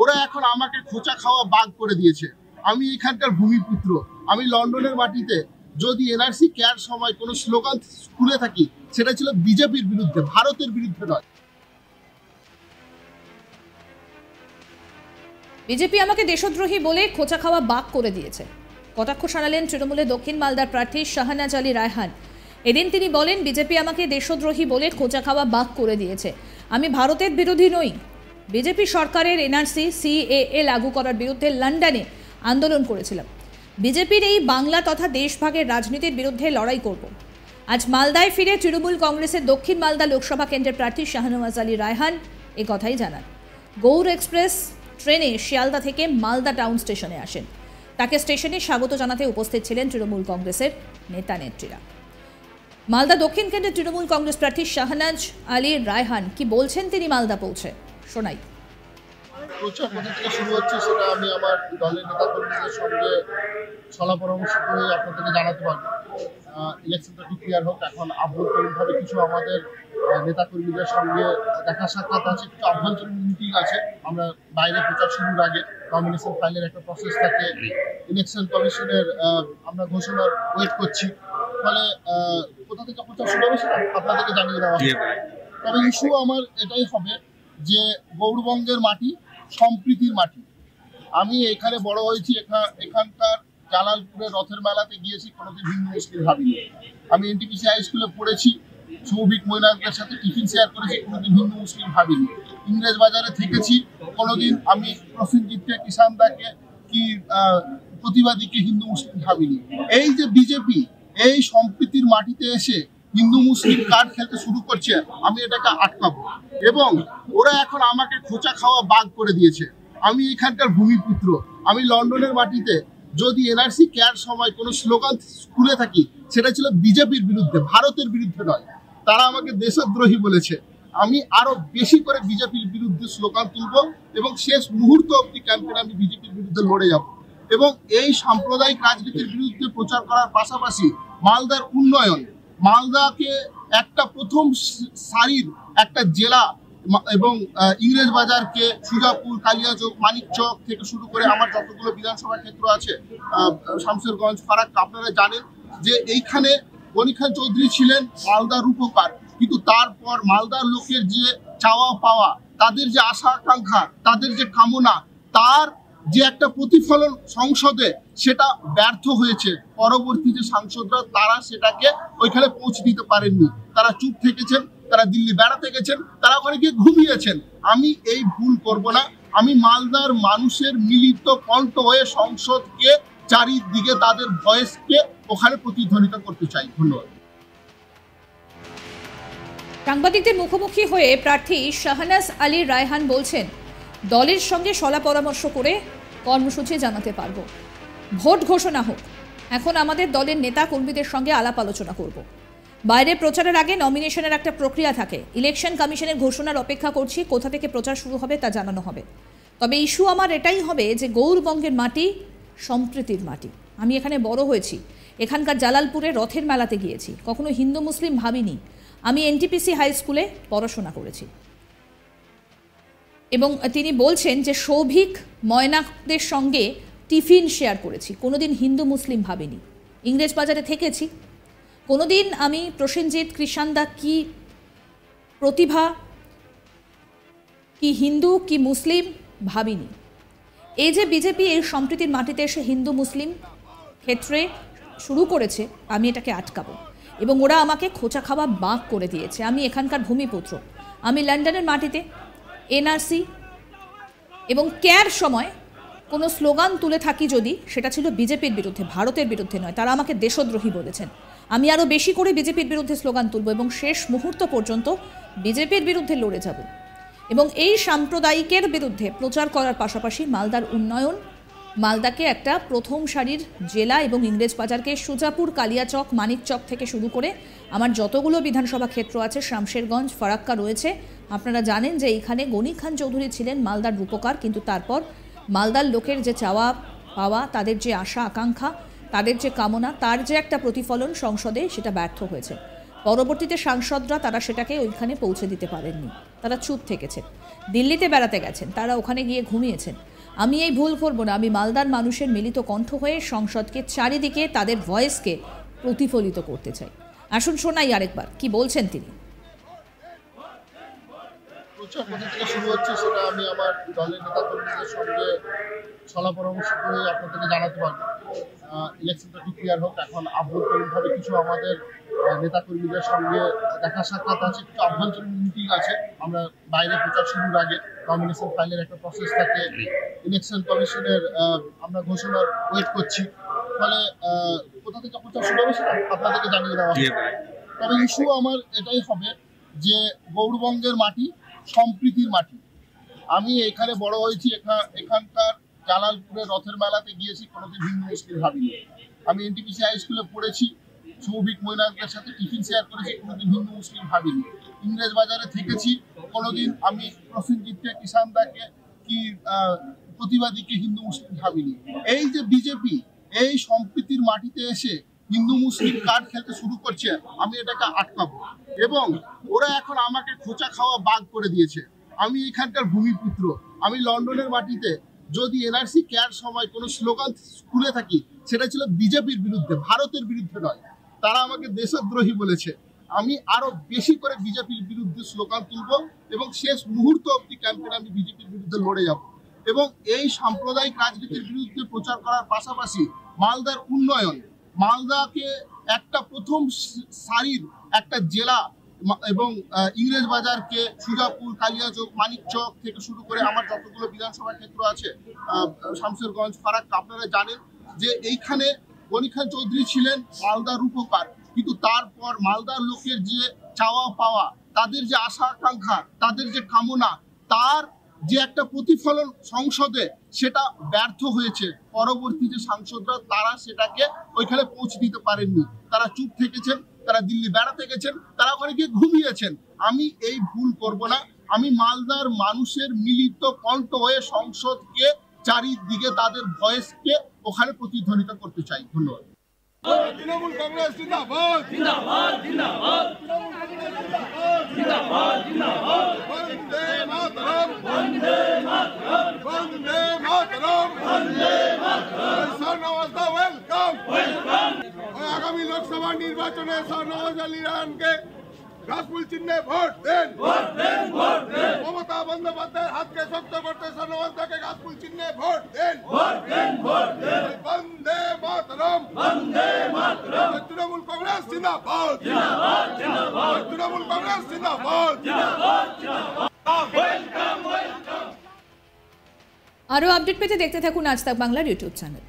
ওরা এখন আমাকে খোঁচা খাওয়া বাগ করে দিয়েছে। আমি এখানকার ভূমিপুত্র। আমি লন্ডনের মাটিতে যদি এনআরসি কেয়ার সময় কোনো স্লোগান তুলে থাকি, সেটা ছিল বিজেপির বিরুদ্ধে, ভারতের বিরুদ্ধে নয়। বিজেপি আমাকে দেশদ্রোহী বলে খোঁচা খাওয়া বাক করে দিয়েছে, কটাক্ষ শানালেন তৃণমূলের দক্ষিণ মালদার প্রার্থী শাহনাজ আলী রায়হান। এদিন তিনি বলেন, বিজেপি আমাকে দেশদ্রোহী বলে খোঁচা খাওয়া বাক করে দিয়েছে। আমি ভারতের বিরোধী নই। বিজেপি সরকারের এনআরসি সিএএ লাগু করার বিরুদ্ধে লন্ডনে আন্দোলন করেছিলাম। বিজেপির এই বাংলা তথা দেশভাগের রাজনীতির বিরুদ্ধে লড়াই করব। আজ মালদায় ফিরে তৃণমূল কংগ্রেসের দক্ষিণ মালদা লোকসভা কেন্দ্রের প্রার্থী শাহনওয়াজ আলী রায়হান এ কথাই জানান। গৌড় এক্সপ্রেস ট্রেনে শিয়ালদা থেকে মালদা টাউন স্টেশনে আসেন। তাকে স্টেশনে স্বাগত জানাতে উপস্থিত ছিলেন তৃণমূল কংগ্রেসের নেতা নেত্রীরা। মালদা দক্ষিণ কেন্দ্রের তৃণমূল কংগ্রেস প্রার্থী শাহনাজ আলী রায়হান কি বলছেন তিনি মালদা পৌঁছে, শোনাই। প্রচার কোথা থেকে শুরু হচ্ছে সেটা আমি আমার দলের নেতা কর্মীদের সঙ্গে সলা পরামর্শ করে আপনাদেরকে জানাতে পারবো। ইলেকশনটা ক্লিয়ার হোক। এখন আভ্যন্তরীণভাবে কিছু আমাদের নেতাকর্মীদের সঙ্গে দেখা সাক্ষাৎ আছে, কিছু আভ্যন্তরীণ মিটিং আছে। আমরা বাইরে প্রচার শুরুর আগে নমিনেশন ফাইলের একটা প্রসেস থাকে, ইলেকশন কমিশনের আমরা ঘোষণার ওয়েট করছি। ফলে কোথা থেকে প্রচার শুরু হবে সেটা আপনাদেরকে জানিয়ে দেওয়া হবে। তবে ইস্যু আমার এটাই হবে যে গৌড়বঙ্গের মাটি সম্প্রীতির মাটি। আমি এখানে বড় হয়েছি, এখানকার জালালপুরের রথের মেলাতে গিয়েছি, কোনোদিন হিন্দু মুসলিম ভাবিনি। আমি এনটিপিসি হাই স্কুলে পড়েছি, সৌভিক মৈনাকদের সাথে টিফিন শেয়ার করেছি, কোনোদিন হিন্দু মুসলিম ভাবিনি। ইংরেজ বাজারে থেকেছি, কোনোদিন আমি প্রসেনজিৎকে, কিষানদাকে কি প্রতিবাদীকে হিন্দু মুসলিম ভাবিনি। এই যে বিজেপি এই সম্প্রীতির মাটিতে এসে হিন্দু মুসলিম কার্ড খেলতে শুরু করছে, আমি এটাকে আটকাবো। এবং ওরা এখন আমাকে খোঁচা খাওয়া বাগ করে দিয়েছে। আমি এখানকার ভূমিপুত্র। আমি লন্ডনের মাটিতে যদি এনআরসি কেয়ার সময় কোনো স্লোগান তুলে থাকি, সেটা ছিল বিজেপির বিরুদ্ধে, ভারতের বিরুদ্ধে নয়। তারা আমাকে দেশদ্রোহী বলেছে। আমি আরো বেশি করে বিজেপির বিরুদ্ধে স্লোগান তুলব এবং শেষ মুহূর্ত অব্দি ক্যাম্পেইনে আমি বিজেপির বিরুদ্ধে লড়ে যাব। এবং এই সাম্প্রদায়িক রাজনীতির বিরুদ্ধে প্রচার করার পাশাপাশি মালদার উন্নয়ন, মালদাকে একটা প্রথম সারির একটা জেলা এবং ইংরেজ বাজারকে সুজাপুর, কালিয়াচক, মানিকচক থেকে শুরু করে আমার যতগুলো বিধানসভা ক্ষেত্র আছে, শামশেরগঞ্জ, ফারাক্কা, আপনারা জানেন যে এইখানে গনি খান চৌধুরী ছিলেন মালদার রূপকার। কিন্তু তারপর মালদার লোকের যে চাওয়া পাওয়া, তাদের যে আশা আকাঙ্ক্ষা, তাদের যে কামনা, তার যে একটা প্রতিফলন সংসদে সেটা ব্যর্থ হয়েছে। পরবর্তী যে সাংসদরা তারা সেটাকে ওইখানে পৌঁছে দিতে পারেননি। তারা চুপ থেকেছেন, তারা দিল্লি বেড়াতে গেছেন, তারা ওখানে গিয়ে ঘুমিয়েছেন। আমি এই ভুল করব না। আমি মালদার মানুষের মিলিত কণ্ঠ হয়ে সংসদকে চারিদিকে তাদের ভয়েসকে ওখানে প্রতিধ্বনিত করতে চাই। ধন্যবাদ। সাংবাদিকদের মুখোমুখি হয়ে প্রার্থী শাহনাজ আলী রায়হান বলছেন, দলের সঙ্গে সলা পরামর্শ করে কর্মসূচি জানাতে পারবো। ভোট ঘোষণা হোক, এখন আমাদের দলের নেতা কর্মীদের সঙ্গে আলাপ আলোচনা করব। বাইরে প্রচারের আগে নমিনেশনের একটা প্রক্রিয়া থাকে। ইলেকশন কমিশনের ঘোষণার অপেক্ষা করছি, কোথা থেকে প্রচার শুরু হবে তা জানানো হবে। তবে ইস্যু আমার এটাই হবে যে গৌড়বঙ্গের মাটি সম্প্রীতির মাটি। আমি এখানে বড় হয়েছি, এখানকার জালালপুরে রথের মেলাতে গিয়েছি, কখনো হিন্দু মুসলিম ভাবিনি। আমি এনটিপিসি হাই স্কুলে পড়াশোনা করেছি। এবং তিনি বলছেন যে সৌভিক ময়নাকদের সঙ্গে টিফিন শেয়ার করেছি, কোনোদিন হিন্দু মুসলিম ভাবিনি। ইংরেজ বাজারে থেকেছি, কোনোদিন আমি প্রসেনজিৎ, কৃষানদা কি প্রতিভা, কি হিন্দু কি মুসলিম ভাবিনি। এই যে বিজেপি এই সম্প্রীতির মাটিতে এসে হিন্দু মুসলিম ক্ষেত্রে শুরু করেছে, আমি এটাকে আটকাবো। এবং ওরা আমাকে খোঁচা খাওয়া বাঁক করে দিয়েছে। আমি এখানকার ভূমিপুত্র। আমি লন্ডনের মাটিতে এনআরসি এবং কেয়ার সময় কোনো স্লোগান তুলে থাকি যদি, সেটা ছিল বিজেপির বিরুদ্ধে, ভারতের বিরুদ্ধে নয়। তারা আমাকে দেশদ্রোহী বলেছেন। আমি আরও বেশি করে বিজেপির বিরুদ্ধে স্লোগান তুলব এবং শেষ মুহূর্ত পর্যন্ত বিজেপির বিরুদ্ধে লড়ে যাব। এবং এই সাম্প্রদায়িকের বিরুদ্ধে প্রচার করার পাশাপাশি মালদার উন্নয়ন, মালদাকে একটা প্রথম সারির জেলা এবং ইংরেজ বাজারকে সুজাপুর, কালিয়াচক, মানিকচক থেকে শুরু করে আমার যতগুলো বিধানসভা ক্ষেত্র আছে, শামশেরগঞ্জ, ফারাক্কা রয়েছে। আপনারা জানেন যে এইখানে গনি খান চৌধুরী ছিলেন মালদার রূপকার, কিন্তু তারপর মালদার লোকের যে চাওয়া পাওয়া, তাদের যে আশা আকাঙ্ক্ষা, তাদের যে কামনা, তার যে একটা প্রতিফলন সংসদে সেটা ব্যর্থ হয়েছে। পরবর্তীতে সাংসদরা তারা সেটাকে ওইখানে পৌঁছে দিতে পারেননি। তারা চুপ থেকেছেন। দিল্লিতে বেড়াতে গেছেন, তারা ওখানে গিয়ে ঘুমিয়েছেন। আমি এই ভুল করব না। আমি মালদার মানুষের মিলিত কণ্ঠ হয়ে সংসদকে চারিদিকে তাদের ভয়েসকে প্রতিফলিত করতে চাই। আসুন শোনাই আরেকবার কি বলছেন তিনি। প্রচার কোথা থেকে শুরু হচ্ছে সেটা আমি আমার দলের নেতা কর্মীদের সঙ্গে সলা পরামর্শ করে আপনাদেরকে জানাতে পারবো। ইলেকশনটা ঠিক ক্লিয়ার হোক। এখন আভ্যন্তরীণভাবে কিছু আমাদের নেতা কর্মীদের সঙ্গে দেখা সাক্ষাৎ আছে, কিছু আভ্যন্তরীণ মিটিং আছে। আমরা বাইরে প্রচার শুরুর আগে নমিনেশন ফাইলের একটা প্রসেস থাকে, ইলেকশন কমিশনের আমরা ঘোষণার ওয়েট করছি। ফলে কোথা থেকে প্রচার শুরু হবে সেটা আপনাদেরকে জানিয়ে দেওয়া হবে। তবে ইস্যু আমার এটাই হবে যে গৌরবঙ্গের মাটি সম্প্রীতির মাটি। আমি এখানে বড় হয়েছি, এখানকার জালালপুরের রথের মেলাতে গিয়েছি, কোনোদিন হিন্দু মুসলিম ভাবিনি। আমি এনটিপিসি হাই স্কুলে পড়েছি, সৌভিক মৈনাকদের সাথে টিফিন শেয়ার করেছি, কোনোদিন হিন্দু মুসলিম ভাবিনি। ইংরেজ বাজারে থেকেছি, কোনোদিন আমি প্রসেনজিৎকে, কিষানদাকে কি প্রতিবাদীকে হিন্দু মুসলিম ভাবিনি। এই যে বিজেপি এই সম্প্রীতির মাটিতে এসে হিন্দু মুসলিম কার্ড খেলতে শুরু করছে, আমি এটাকে আটকাবো। এবং ওরা এখন আমাকে খোঁচা খাওয়া বাগ করে দিয়েছে। আমি এখানকার ভূমিপুত্র। আমি লন্ডনের মাটিতে যদি এনআরসি কেয়ার সময় কোনো স্লোগান তুলে থাকি, সেটা ছিল বিজেপির বিরুদ্ধে, ভারতের বিরুদ্ধে নয়। তারা আমাকে দেশদ্রোহী বলেছে। আমি আরো বেশি করে বিজেপির বিরুদ্ধে স্লোগান তুলব এবং শেষ মুহূর্ত অব্দি ক্যাম্পেইনে আমি বিজেপির বিরুদ্ধে লড়ে যাব। এবং এই সাম্প্রদায়িক রাজনীতির বিরুদ্ধে প্রচার করার পাশাপাশি মালদার উন্নয়ন, মালদাকে একটা প্রথম সারির একটা জেলা এবং ইংরেজ বাজারকে সুজাপুর, কালিয়াচক, মানিকচক থেকে শুরু করে আমার যতগুলো বিধানসভা ক্ষেত্র আছে, শামসেরগঞ্জ, ফারাক্কা, আপনারা জানেন যে এইখানে গনি খান চৌধুরী ছিলেন মালদার রূপকার। কিন্তু তারপর মালদার লোকের যে চাওয়া পাওয়া, তাদের যে আশা আকাঙ্ক্ষা, তাদের যে কামনা, তার যে একটা প্রতিফলন সংসদে সেটা ব্যর্থ হয়েছে। পরবর্তী যে সাংসদরা তারা সেটাকে ওইখানে পৌঁছে দিতে পারেননি। তারা চুপ থেকেছেন, তারা দিল্লি বেড়াতে গেছেন, তারা ওখানে গিয়ে ঘুমিয়েছেন। আমি এই ভুল করব না। আমি মালদার মানুষের মিলিত কণ্ঠ হয়ে সংসদকে চারিদিকে তাদের ভয়েসকে ওখানে প্রতিধ্বনিত করতে চাই। ধন্যবাদ। তৃণমূল কংগ্রেস জিন্দাবাদ, জিন্দাবাদ, জিন্দাবাদ, জিন্দাবাদ, জিন্দাবাদ, বন্দে মাতরম, বন্দে মাতরম, বন্দে মাতরম, বন্দে মাতরম। শাহনওয়াজ দা ওয়েলকাম, ওয়েলকাম। আগামী লোকসভা নির্বাচনে শাহনওয়াজ আলী রায়হানকে গাছফুল চিহ্নে ভোট দেন, ভোট দেন, ভোট দেন। মমতা বন্দ্যোপাধ্যায়ের হাতকে শক্ত করতে শাহনওয়াজ দাকে গাছফুল চিহ্নে ভোট দেন, ভোট দেন, ভোট দেন। বন্দে মাতরম, বন্দে মাতরম। তৃণমূল কংগ্রেস জিন্দাবাদ, জিন্দাবাদ, জিন্দাবাদ। তৃণমূল কংগ্রেস জিন্দাবাদ, জিন্দাবাদ, জিন্দাবাদ। Welcome, welcome. আরও আপডেট পেতে দেখতে থাকুন আজ তাক বাংলার ইউটিউব চ্যানেল।